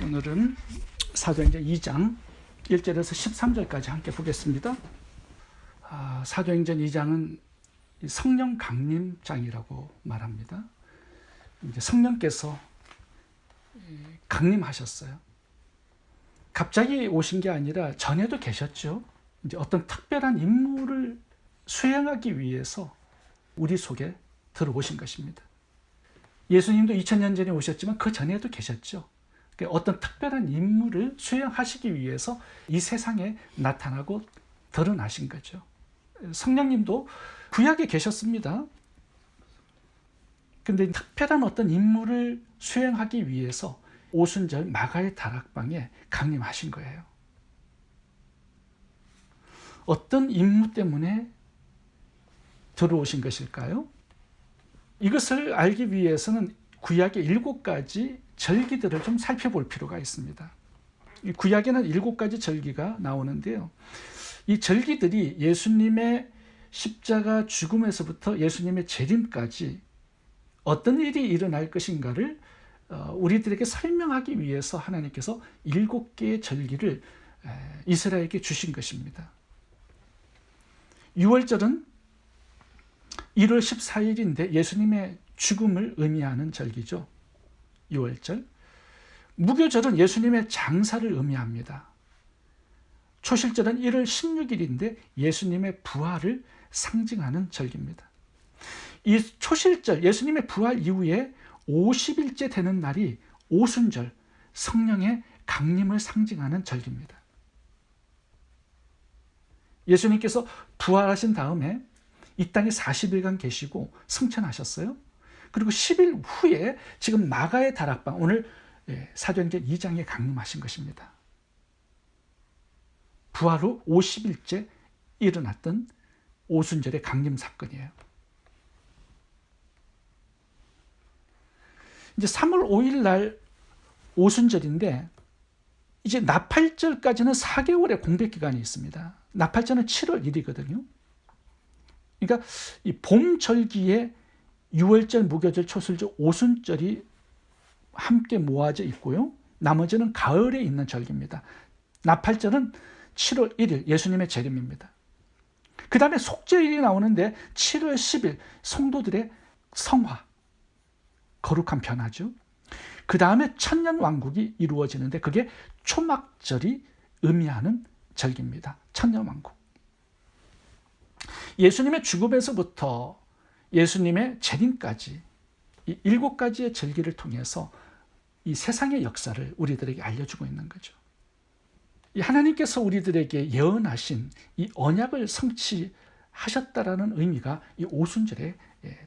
오늘은 사도행전 2장 1절에서 13절까지 함께 보겠습니다. 사도행전 2장은 성령 강림장이라고 말합니다. 이제 성령께서 강림하셨어요. 갑자기 오신 게 아니라 전에도 계셨죠. 이제 어떤 특별한 임무를 수행하기 위해서 우리 속에 들어오신 것입니다. 예수님도 2000년 전에 오셨지만 그 전에도 계셨죠. 어떤 특별한 임무를 수행하시기 위해서 이 세상에 나타나고 드러나신 거죠. 성령님도 구약에 계셨습니다. 근데 특별한 어떤 임무를 수행하기 위해서 오순절 마가의 다락방에 강림하신 거예요. 어떤 임무 때문에 들어오신 것일까요? 이것을 알기 위해서는 구약의 7가지 절기들을 좀 살펴볼 필요가 있습니다. 구약에는 7가지 절기가 나오는데요. 이 절기들이 예수님의 십자가 죽음에서부터 예수님의 재림까지 어떤 일이 일어날 것인가를 우리들에게 설명하기 위해서 하나님께서 7개의 절기를 이스라엘에게 주신 것입니다. 6월절은 1월 14일인데 예수님의 죽음을 의미하는 절기죠. 6월절. 무교절은 예수님의 장사를 의미합니다. 초실절은 1월 16일인데 예수님의 부활을 상징하는 절기입니다. 이 초실절, 예수님의 부활 이후에 50일째 되는 날이 오순절, 성령의 강림을 상징하는 절기입니다. 예수님께서 부활하신 다음에 이 땅에 40일간 계시고 승천하셨어요. 그리고 10일 후에 지금 마가의 다락방, 오늘 사도행전 2장에 강림하신 것입니다. 부활 후 50일째 일어났던 오순절의 강림 사건이에요. 이제 3월 5일 날 오순절인데 이제 나팔절까지는 4개월의 공백 기간이 있습니다. 나팔절은 7월 1일이거든요. 그러니까 이 봄절기에 6월절, 무교절, 초술절, 오순절이 함께 모아져 있고요. 나머지는 가을에 있는 절기입니다. 나팔절은 7월 1일 예수님의 재림입니다. 그 다음에 속죄일이 나오는데 7월 10일 성도들의 성화, 거룩한 변화죠. 그 다음에 천년왕국이 이루어지는데 그게 초막절이 의미하는 절기입니다. 천년왕국. 예수님의 죽음에서부터 예수님의 재림까지 이 7가지의 절기를 통해서 이 세상의 역사를 우리들에게 알려주고 있는 거죠. 이 하나님께서 우리들에게 예언하신 이 언약을 성취하셨다라는 의미가 이 오순절에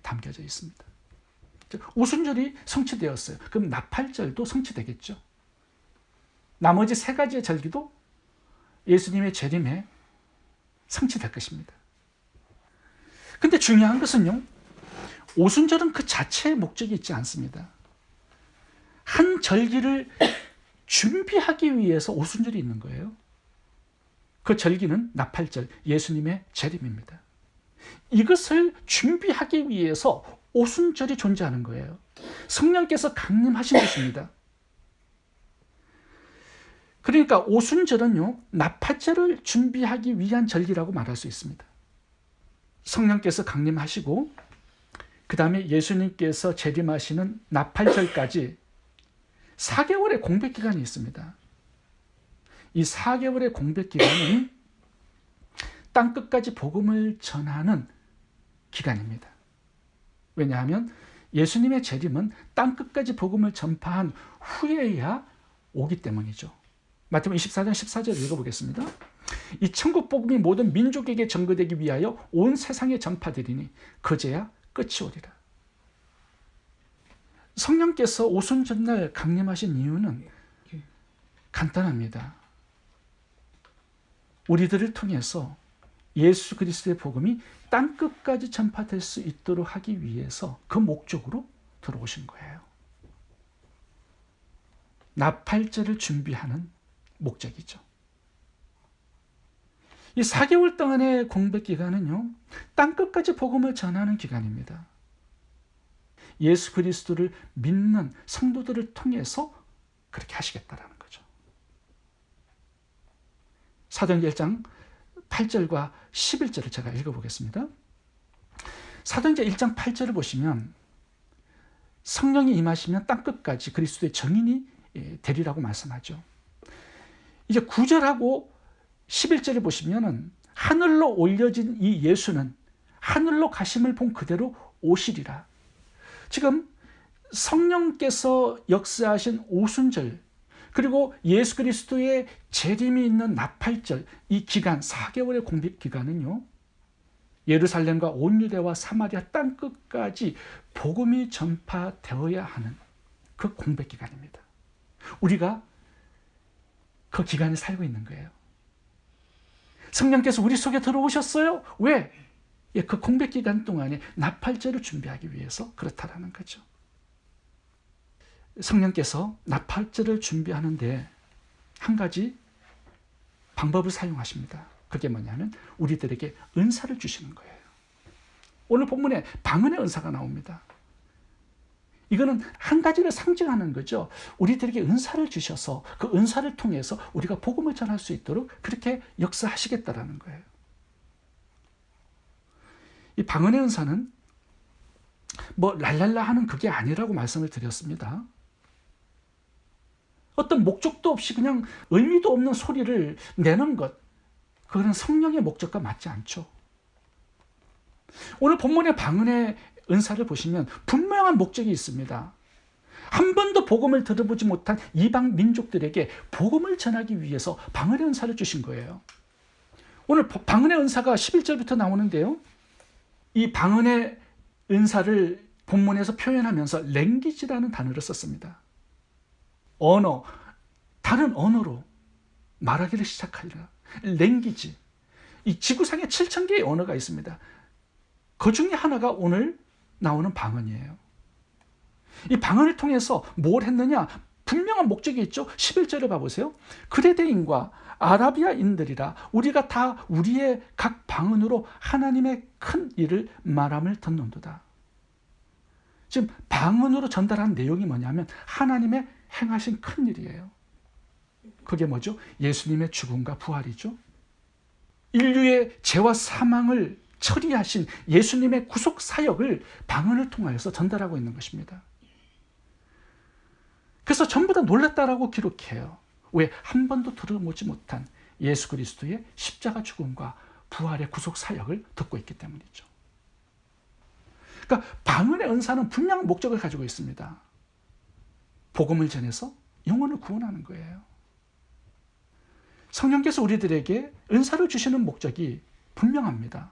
담겨져 있습니다. 오순절이 성취되었어요. 그럼 나팔절도 성취되겠죠. 나머지 3가지의 절기도 예수님의 재림에 성취될 것입니다. 근데 중요한 것은요, 오순절은 그 자체의 목적이 있지 않습니다. 한 절기를 준비하기 위해서 오순절이 있는 거예요. 그 절기는 나팔절, 예수님의 재림입니다. 이것을 준비하기 위해서 오순절이 존재하는 거예요. 성령께서 강림하신 것입니다. 그러니까 오순절은요, 나팔절을 준비하기 위한 절기라고 말할 수 있습니다. 성령께서 강림하시고 그 다음에 예수님께서 재림하시는 나팔절까지 4개월의 공백 기간이 있습니다. 이 4개월의 공백 기간은 땅끝까지 복음을 전하는 기간입니다. 왜냐하면 예수님의 재림은 땅끝까지 복음을 전파한 후에야 오기 때문이죠. 마태복음 24장 14절 읽어보겠습니다. 이 천국 복음이 모든 민족에게 전거되기 위하여 온 세상에 전파되리니 그제야 끝이 오리라. 성령께서 오순절날 강림하신 이유는 간단합니다. 우리들을 통해서 예수 그리스도의 복음이 땅끝까지 전파될 수 있도록 하기 위해서 그 목적으로 들어오신 거예요. 나팔절을 준비하는 목적이죠. 이 4개월 동안의 공백 기간은요, 땅끝까지 복음을 전하는 기간입니다. 예수 그리스도를 믿는 성도들을 통해서 그렇게 하시겠다라는 거죠. 사도행전 1장 8절과 11절을 제가 읽어보겠습니다. 사도행전 1장 8절을 보시면 성령이 임하시면 땅끝까지 그리스도의 증인이 되리라고 말씀하죠. 이제 9절하고 11절을 보시면 하늘로 올려진 이 예수는 하늘로 가심을 본 그대로 오시리라. 지금 성령께서 역사하신 오순절, 그리고 예수 그리스도의 재림이 있는 나팔절, 이 기간 4개월의 공백 기간은요, 예루살렘과 온 유대와 사마리아 땅끝까지 복음이 전파되어야 하는 그 공백 기간입니다. 우리가 그 기간에 살고 있는 거예요. 성령께서 우리 속에 들어오셨어요. 왜? 그 공백 기간 동안에 나팔절을 준비하기 위해서 그렇다라는 거죠. 성령께서 나팔절을 준비하는데 한 가지 방법을 사용하십니다. 그게 뭐냐면 우리들에게 은사를 주시는 거예요. 오늘 본문에 방언의 은사가 나옵니다. 이거는 한 가지를 상징하는 거죠. 우리들에게 은사를 주셔서 그 은사를 통해서 우리가 복음을 전할 수 있도록 그렇게 역사하시겠다라는 거예요. 이 방언의 은사는 뭐 랄랄라 하는 그게 아니라고 말씀을 드렸습니다. 어떤 목적도 없이 그냥 의미도 없는 소리를 내는 것, 그거는 성령의 목적과 맞지 않죠. 오늘 본문의 방언의 은사를 보시면 분명한 목적이 있습니다. 한 번도 복음을 들어보지 못한 이방 민족들에게 복음을 전하기 위해서 방언의 은사를 주신 거예요. 오늘 방언의 은사가 11절부터 나오는데요. 이 방언의 은사를 본문에서 표현하면서 랭귀지라는 단어를 썼습니다. 언어, 다른 언어로 말하기를 시작하리라. 랭귀지. 이 지구상에 7,000개의 언어가 있습니다. 그 중에 하나가 오늘 나오는 방언이에요. 이 방언을 통해서 뭘 했느냐? 분명한 목적이 있죠. 11절을 봐보세요. 그레데인과 아라비아인들이라 우리가 다 우리의 각 방언으로 하나님의 큰 일을 말함을 듣는도다. 지금 방언으로 전달한 내용이 뭐냐면 하나님의 행하신 큰 일이에요. 그게 뭐죠? 예수님의 죽음과 부활이죠. 인류의 죄와 사망을 처리하신 예수님의 구속 사역을 방언을 통하여서 전달하고 있는 것입니다. 그래서 전부 다 놀랐다라고 기록해요. 왜? 한 번도 들어보지 못한 예수 그리스도의 십자가 죽음과 부활의 구속 사역을 듣고 있기 때문이죠. 그러니까 방언의 은사는 분명한 목적을 가지고 있습니다. 복음을 전해서 영혼을 구원하는 거예요. 성령께서 우리들에게 은사를 주시는 목적이 분명합니다.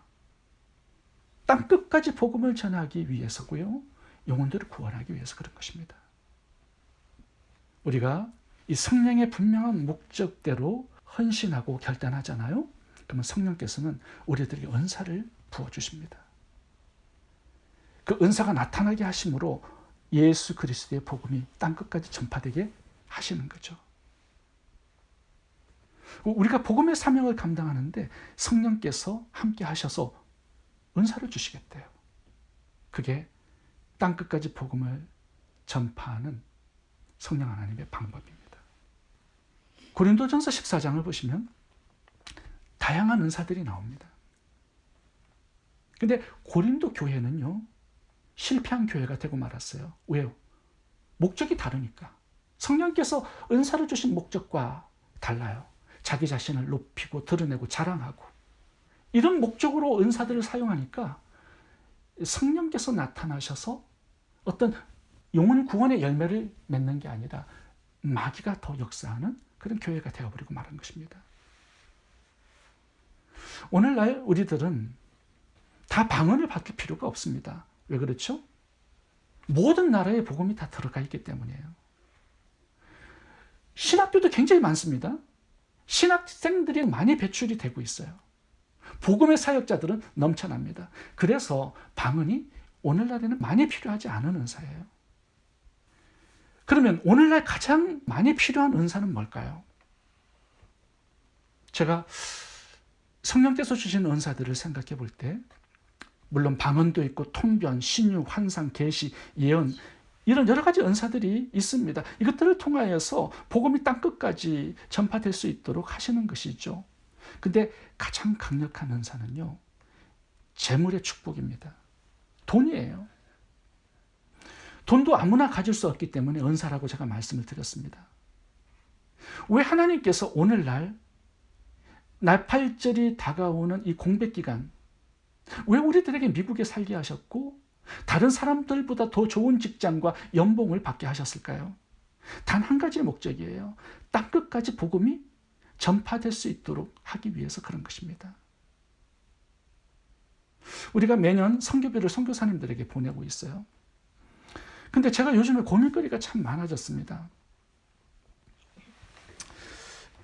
땅끝까지 복음을 전하기 위해서고요. 영혼들을 구원하기 위해서 그런 것입니다. 우리가 이 성령의 분명한 목적대로 헌신하고 결단하잖아요. 그러면 성령께서는 우리들에게 은사를 부어주십니다. 그 은사가 나타나게 하심으로 예수 그리스도의 복음이 땅끝까지 전파되게 하시는 거죠. 우리가 복음의 사명을 감당하는데 성령께서 함께 하셔서 은사를 주시겠대요. 그게 땅끝까지 복음을 전파하는 성령 하나님의 방법입니다. 고린도전서 14장을 보시면 다양한 은사들이 나옵니다. 근데 고린도 교회는요, 실패한 교회가 되고 말았어요. 왜요? 목적이 다르니까. 성령께서 은사를 주신 목적과 달라요. 자기 자신을 높이고 드러내고 자랑하고 이런 목적으로 은사들을 사용하니까 성령께서 나타나셔서 어떤 영혼 구원의 열매를 맺는 게 아니라 마귀가 더 역사하는 그런 교회가 되어버리고 말한 것입니다. 오늘날 우리들은 다 방언을 받을 필요가 없습니다. 왜 그렇죠? 모든 나라의 복음이 다 들어가 있기 때문이에요. 신학교도 굉장히 많습니다. 신학생들이 많이 배출이 되고 있어요. 복음의 사역자들은 넘쳐납니다. 그래서 방언이 오늘날에는 많이 필요하지 않은 은사예요. 그러면 오늘날 가장 많이 필요한 은사는 뭘까요? 제가 성령께서 주신 은사들을 생각해 볼 때 물론 방언도 있고 통변, 신유, 환상, 계시, 예언 이런 여러 가지 은사들이 있습니다. 이것들을 통하여서 복음이 땅끝까지 전파될 수 있도록 하시는 것이죠. 근데 가장 강력한 은사는요, 재물의 축복입니다. 돈이에요. 돈도 아무나 가질 수 없기 때문에 은사라고 제가 말씀을 드렸습니다. 왜 하나님께서 오늘날 나팔절이 다가오는 이 공백기간, 왜 우리들에게 미국에 살게 하셨고 다른 사람들보다 더 좋은 직장과 연봉을 받게 하셨을까요? 단 한 가지의 목적이에요. 땅끝까지 복음이 전파될 수 있도록 하기 위해서 그런 것입니다. 우리가 매년 선교비를 선교사님들에게 보내고 있어요. 근데 제가 요즘에 고민거리가 참 많아졌습니다.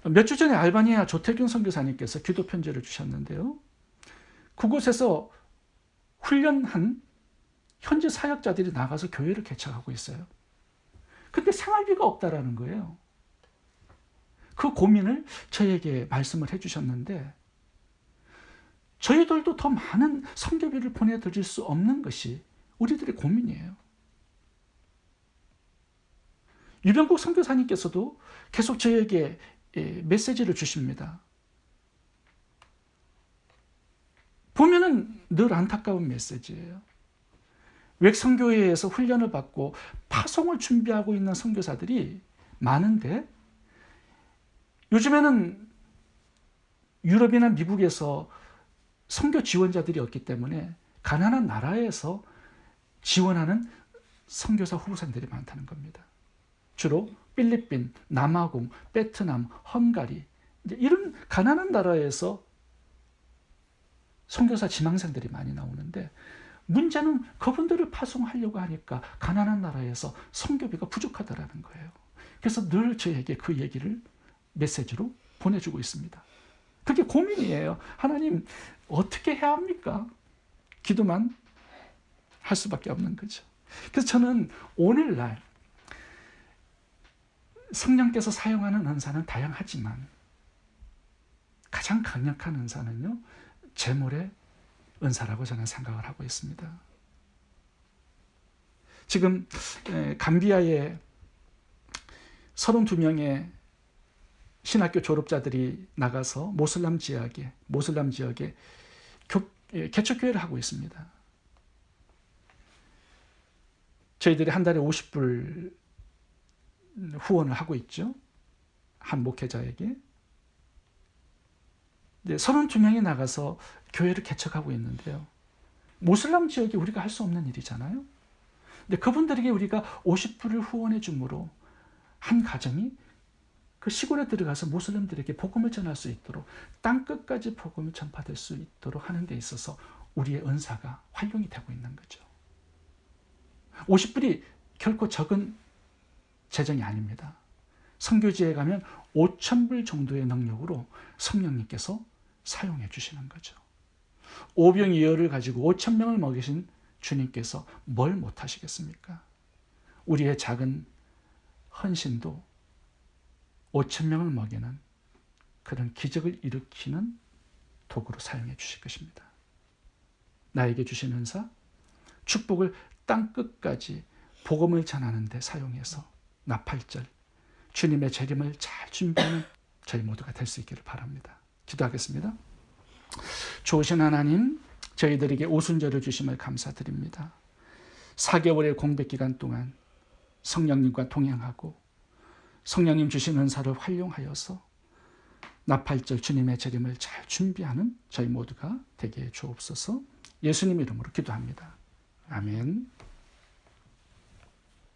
몇 주 전에 알바니아 조태균 선교사님께서 기도 편지를 주셨는데요. 그곳에서 훈련한 현지 사역자들이 나가서 교회를 개척하고 있어요. 근데 생활비가 없다라는 거예요. 그 고민을 저에게 말씀을 해주셨는데, 저희들도 더 많은 선교비를 보내드릴 수 없는 것이 우리들의 고민이에요. 유병국 선교사님께서도 계속 저에게 메시지를 주십니다. 보면은 늘 안타까운 메시지예요. 외선교회에서 훈련을 받고 파송을 준비하고 있는 선교사들이 많은데, 요즘에는 유럽이나 미국에서 선교 지원자들이 없기 때문에 가난한 나라에서 지원하는 선교사 후보생들이 많다는 겁니다. 주로 필리핀, 남아공, 베트남, 헝가리, 이런 가난한 나라에서 선교사 지망생들이 많이 나오는데, 문제는 그분들을 파송하려고 하니까 가난한 나라에서 선교비가 부족하다라는 거예요. 그래서 늘 저에게 그 얘기를 메시지로 보내주고 있습니다. 그게 고민이에요. 하나님, 어떻게 해야 합니까? 기도만 할 수밖에 없는 거죠. 그래서 저는 오늘날 성령께서 사용하는 은사는 다양하지만 가장 강력한 은사는요, 재물의 은사라고 저는 생각을 하고 있습니다. 지금 감비아에 32명의 신학교 졸업자들이 나가서 모슬람 지역에 개척교회를 하고 있습니다. 저희들이 한 달에 50불 후원을 하고 있죠. 한 목회자에게. 32명이 나가서 교회를 개척하고 있는데요. 모슬람 지역이 우리가 할 수 없는 일이잖아요. 근데 그분들에게 우리가 50불을 후원해 줌으로 한 가정이 그 시골에 들어가서 모슬림들에게 복음을 전할 수 있도록, 땅끝까지 복음이 전파될 수 있도록 하는 데 있어서 우리의 은사가 활용이 되고 있는 거죠. 50불이 결코 적은 재정이 아닙니다. 선교지에 가면 5,000불 정도의 능력으로 성령님께서 사용해 주시는 거죠. 오병이어를 가지고 5,000명을 먹이신 주님께서 뭘 못하시겠습니까? 우리의 작은 헌신도 5,000명을 먹이는 그런 기적을 일으키는 도구로 사용해 주실 것입니다. 나에게 주신 은사, 축복을 땅끝까지 복음을 전하는 데 사용해서 나팔절, 주님의 재림을 잘 준비하는 저희 모두가 될 수 있기를 바랍니다. 기도하겠습니다. 좋으신 하나님, 저희들에게 오순절을 주심을 감사드립니다. 4개월의 공백기간 동안 성령님과 동행하고 성령님 주신 은사를 활용하여서 나팔절 주님의 재림을 잘 준비하는 저희 모두가 되게 해 주옵소서. 예수님 이름으로 기도합니다. 아멘.